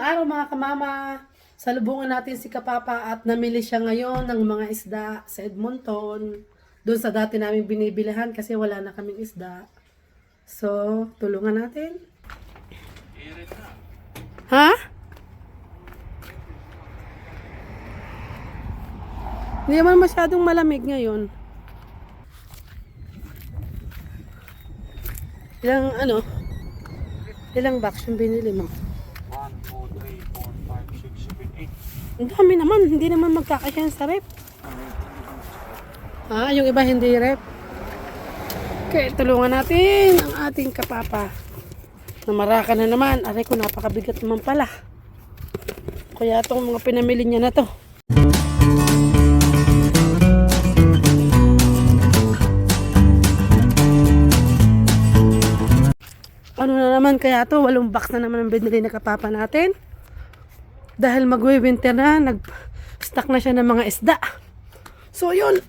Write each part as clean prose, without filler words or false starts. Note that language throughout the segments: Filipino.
araw mga kamama. Salubungan natin si Kapapa at namili siya ngayon ng mga isda sa Edmonton. Doon sa dati namin binibilihan kasi wala na kaming isda. So, tulungan natin. Ha? Hindi naman masyadong malamig ngayon. Ilang box yung binili mo? 1, 2, 3, 4, 5, 6, 7, 8. Ang dami naman, hindi naman magkakasya sa rep. Yung iba hindi rep. Okay, tulungan natin ang ating Kapapa. Namaraka na naman. Aray ko, napakabigat naman pala. Kaya itong mga pinamili niya na to. Ano na naman kaya to? 8 box na naman ang binili na Kapapa natin. Dahil magwi-winter na, nag-stock na siya ng mga isda. So yun,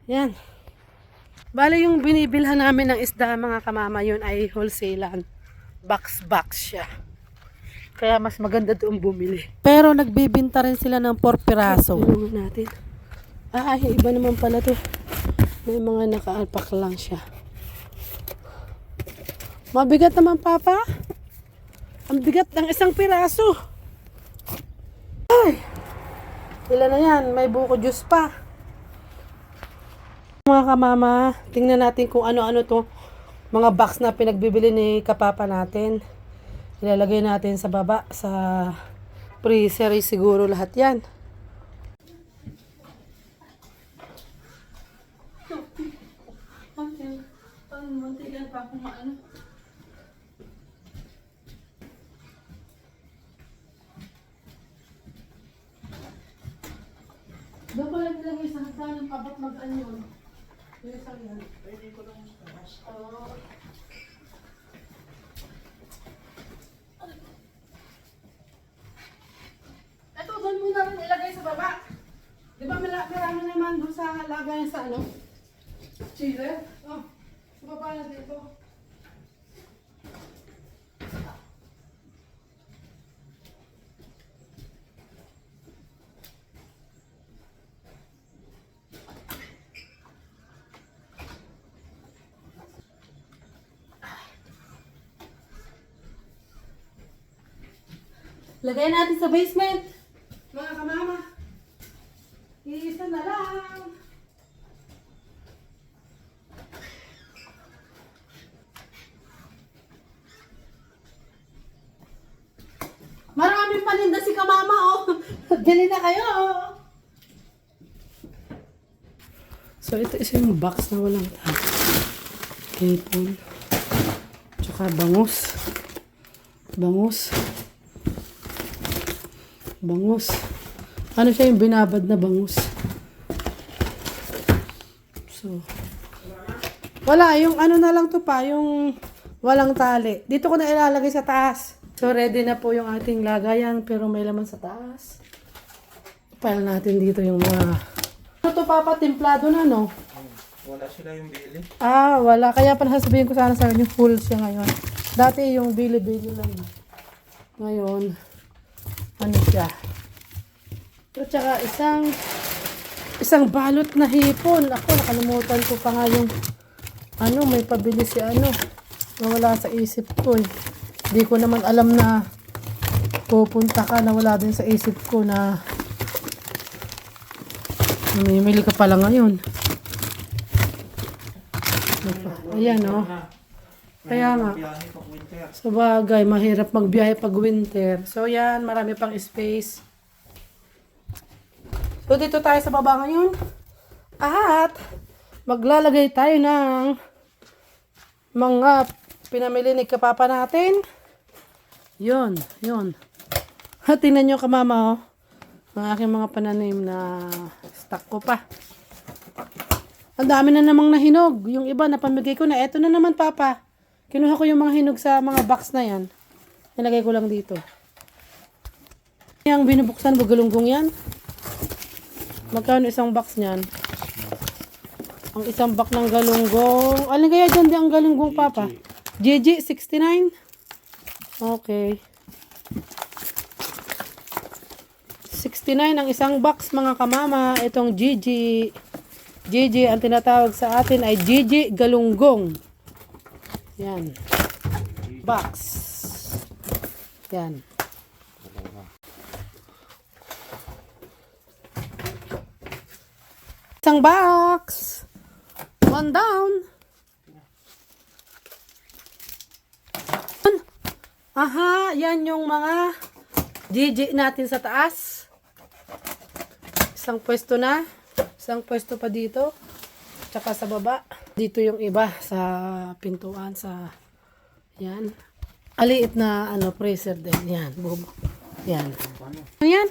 yan. Bale yung binibilhan namin ng isda mga kamama, yun ay wholesalan. Box siya. Kaya mas maganda doon bumili. Pero nagbibinta rin sila ng 4 piraso. Tulungan natin. Yung iba naman pala to. May mga naka-alpak lang siya. Mabigat naman, Papa. Ang bigat ng isang piraso. Ay! Ilan na yan? May buko juice pa. Mga kamama, tingnan natin kung ano-ano to. Mga box na pinagbibili ni Kapapa natin. Ilalagay natin sa baba. Sa freezer siguro lahat yan. Muntikan pa kung maano. Doon ko lang nilagay sa hagdan ng kabat mag-anyon. Yung isang yan. Pwede ko lang mas. Ito, doon mo na rin ilagay sa baba. Di ba marami naman doon sa lagay sa ano? Chile? Sa baba na dito. Lagay natin sa basement. Mga kamama. Iisa na lang. Maraming paninda si kamama, oh. Bili na kayo, oh. So, ito isa yung box na walang tag. Kapon. Tsaka bangus. Bangus. Ano siya yung binabad na bangus? So, wala. Yung ano na lang to pa, yung walang tali. Dito ko na ilalagay sa taas. So, ready na po yung ating lagayan, pero may laman sa taas. Pile natin dito yung mga... Ano to, Papa? Templado na, no? Wala sila yung bili. Wala. Kaya pala sabihin ko sana sa inyo, full siya ngayon. Dati yung bili-bili lang. Ngayon, ano siya? At saka isang balot na hipon. Ako, nakalimutan ko pa nga yung may pabili si nawala sa isip ko eh. Hindi ko naman alam na pupunta ka, nawala din sa isip ko na mamimili ka pala ngayon. Ayan, oh. Kaya nga. Sa bagay, mahirap magbiyahe pag winter. So, yan. Marami pang space. So, dito tayo sa baba ngayon. At, maglalagay tayo ng mga pinamili ni Kapapa natin. Yun. Tingnan nyo kamama, oh. Ang aking mga pananim na stock ko pa. Ang dami na namang nahinog. Yung iba, napamigay ko na. Eto na naman, Papa. Kinuha ko yung mga hinog sa mga box na yan. Nilagay ko lang dito. Yung binubuksan, bugalunggong yan. Magkano isang box niyan? Ang isang box ng galunggong. Alin kaya dyan di ang galunggong, Papa? GG 69? Okay. $69 ang isang box mga kamama. Itong Gigi. Gigi, ang tinatawag sa atin ay Gigi Galunggong. Yan. Box. Yan. Isang box. One down. Aha, yan yung mga Gigi natin sa taas. Isang pwesto na. Isang pwesto pa dito. Tsaka sa baba. Dito yung iba sa pintuan sa yan. Aliit na freezer din. Yan. Yan. Ano yan?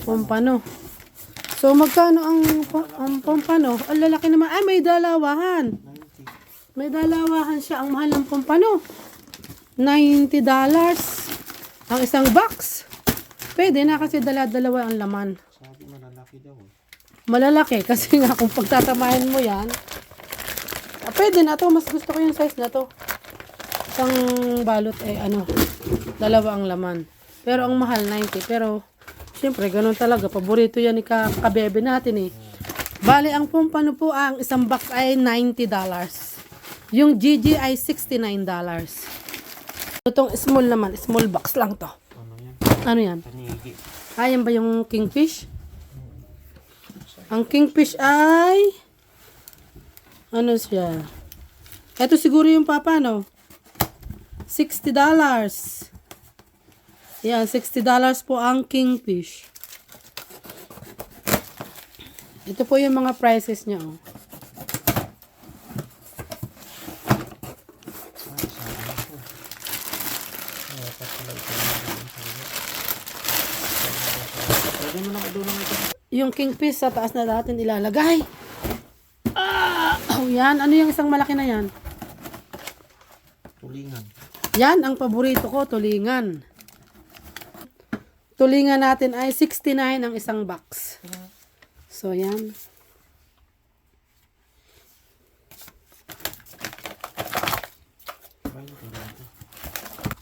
Pompano. So magkano ang pompano? Ang lalaki naman. Ay, may dalawahan. May dalawahan siya. Ang mahal ng pompano. $90 ang isang box. Pwede na kasi dalawa ang laman. Sabi malalaki daw. Malalaki kasi nga kung pagtatamahin mo yan, pwede na to. Mas gusto ko yung size na to. Isang balot dalawa ang laman. Pero ang mahal 90. Pero syempre ganun talaga. Paborito yan ni kabebe natin eh. Bali ang pompano po ang isang box ay $90. Yung Gigi ay $69. Itong small naman, small box lang to. Ano yan? Ano yan? Tanigi. Ayan ba yung kingfish? Ang kingfish ay ano siya? Ito siguro yung papa, no? $60. Yan, $60 po ang kingfish. Ito po yung mga prices niya, oh. Pwede mo lang idulong ito. Yung kingfish sa taas na natin ilalagay. Oh, yan. Ano yung isang malaki na yan? Tulingan. Yan ang paborito ko, tulingan. Tulingan natin ay $69 ang isang box. So, yan.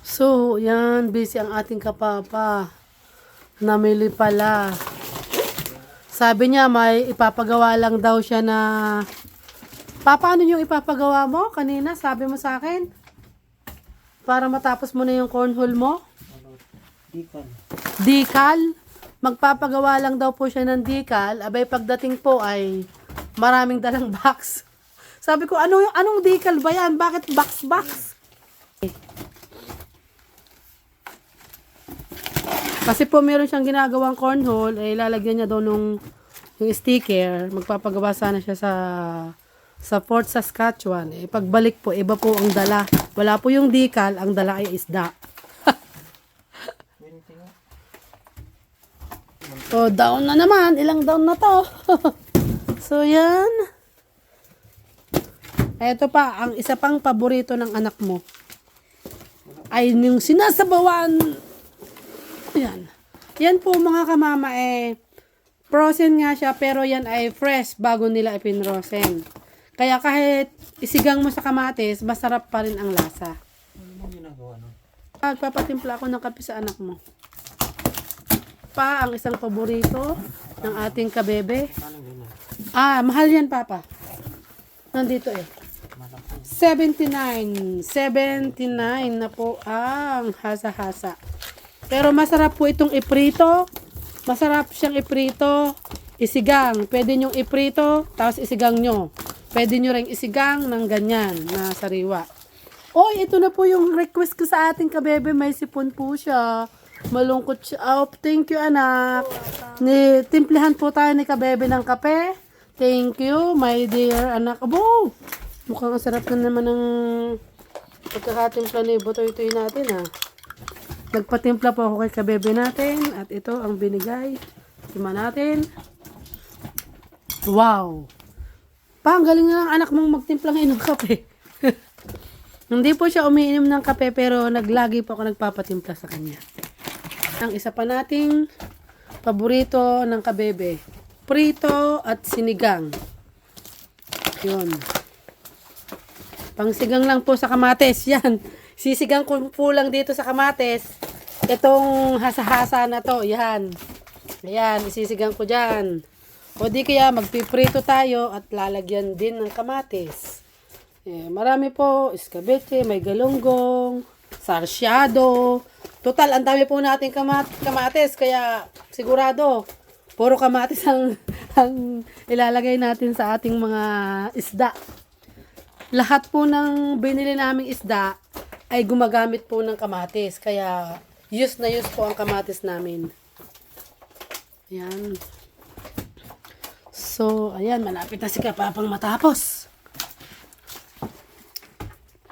So, yan. Busy ang ating kapapa. Namili pala. Sabi niya, may ipapagawa lang daw siya na... Papa, ano yung ipapagawa mo? Kanina, sabi mo sa akin. Para matapos mo na yung cornhole mo. Decal. Decal. Magpapagawa lang daw po siya ng decal. Abay, pagdating po ay maraming dalang box. Sabi ko, anong decal ba yan? Bakit box? Kasi po meron siyang ginagawang cornhole, lalagyan niya daw yung sticker. Magpapagawa sana siya sa Fort Saskatchewan. Pagbalik po, iba po ang dala. Wala po yung decal, ang dala ay isda. So, down na naman. Ilang down na to. So, yan. Ito pa, ang isa pang paborito ng anak mo ay yung sinasabawan. Yan. Yan po mga kamama frozen nga siya pero yan ay fresh bago nila ipinrosen. Kaya kahit isigang mo sa kamatis, masarap pa rin ang lasa. Ano bang ginagawa nun? Magpapatimpla ako ng kape sa anak mo. Pa, ang isang paborito ng ating kabebe. Paano ganyan? Mahal yan, Papa. Nandito Malaki. $79 na po ang hasa-hasa. Pero masarap po itong iprito. Masarap siyang iprito. Isigang. Pwede nyong iprito, tapos isigang nyo. Pwede nyo rin isigang ng ganyan na sariwa. Oy, ito na po yung request ko sa ating kabebe. May sipon po siya. Malungkot siya. Oh, thank you, anak. Timplihan po tayo ni kabebe ng kape. Thank you, my dear anak. Abo! Mukhang ang sarap na naman ng pagkakatimpla ni Butoy-Toy natin, Nagpatimpla po ako kay kabebe natin. At ito ang binigay. Tima natin. Wow! Pa, ang galing na ng anak mong magtimpla ngayon ng kape. Hindi po siya umiinom ng kape pero naglagi po ako nagpapatimpla sa kanya. Ang isa pa nating paborito ng kabebe. Prito at sinigang. Yun. Pangsigang lang po sa kamates. Yan. Sisigang ko po lang dito sa kamates. Itong hasa-hasa na to. Yan. Ayan, isisigang ko dyan. O di kaya magpiprito tayo at lalagyan din ng kamatis. Marami po, escabeche, may galunggong, sarsyado. Total, ang dami po nating kamatis, kaya sigurado, puro kamatis ang ilalagay natin sa ating mga isda. Lahat po ng binili naming isda ay gumagamit po ng kamatis, kaya use na use po ang kamatis namin. Ayan. So, ayan, malapit na si Kapapang matapos.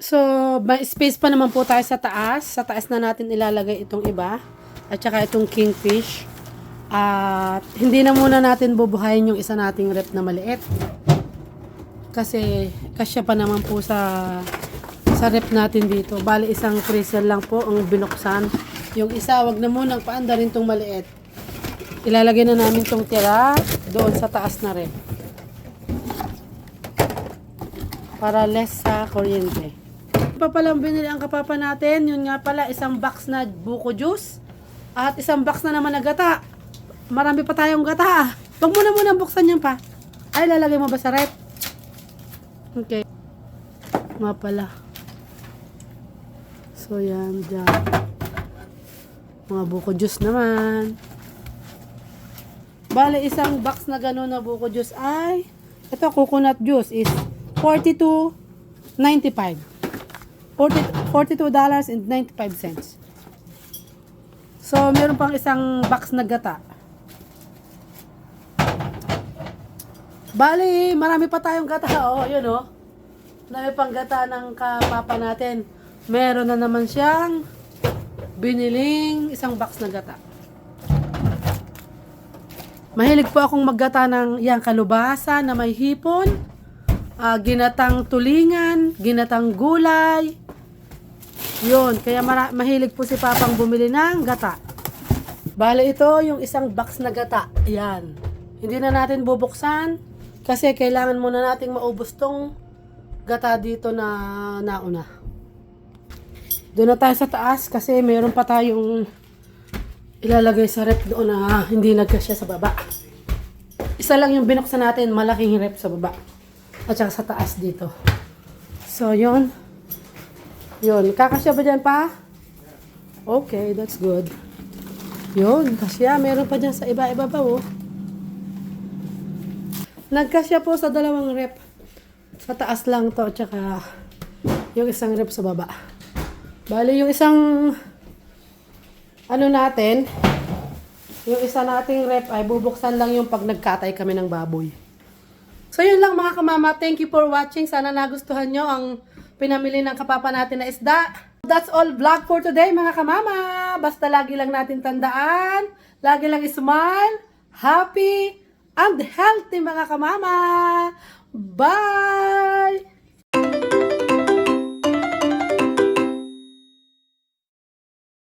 So, may space pa naman po tayo sa taas. Sa taas na natin ilalagay itong iba. At saka itong kingfish. At hindi na muna natin bubuhayin yung isa nating rep na maliit. Kasi, kasya pa naman po sa rep natin dito. Bali, isang freezer lang po ang binuksan. Yung isa, wag na munang paanda rin itong maliit. Ilalagay na namin itong tira doon sa taas na rep. Para less sa kuryente. Pa palang binili ang kapapa natin, yun nga pala, isang box na buko juice at isang box na naman na gata. Marami pa tayong gata. Huwag mo na muna buksan yan pa. Ay, lalagay mo ba sa rep? Okay. Nga pala. So, yan, dyan. Mga buko juice naman. Bale, isang box na gano'n na buko juice ay, ito, coconut juice is $42.95. $42.95. So, meron pang isang box na gata. Bali, marami pa tayong gata. Oh, yun oh. Marami pang gata ng kapapa natin. Meron na naman siyang biniling isang box na gata. Mahilig po akong maggata ng yang kalubasa na may hipon, ginatang tulingan, ginatang gulay. Yun, kaya mahilig po si Papang bumili ng gata. Bale, ito yung isang box na gata. Yan. Hindi na natin bubuksan kasi kailangan muna nating maubos tong gata dito na nauna. Doon na tayo sa taas kasi mayroon pa tayong ilalagay sa rep doon na hindi nagkasya sa baba. Isa lang yung binuksan natin, malaking rep sa baba. At saka sa taas dito. So, yun. Yun. Kakasya ba dyan pa? Okay, that's good. Yun, kasya. Meron pa dyan sa iba-iba pa, oh. Nagkasya po sa dalawang rep. Sa taas lang to, at saka yung isang rep sa baba. Bali, yung isang ano natin, yung isa nating rep ay bubuksan lang yung pag nagkatay kami ng baboy. So, yun lang mga kamama. Thank you for watching. Sana nagustuhan nyo ang pinamili ng kapapa natin na isda. That's all vlog for today mga kamama. Basta lagi lang natin tandaan, lagi lang smile, happy, and healthy mga kamama. Bye!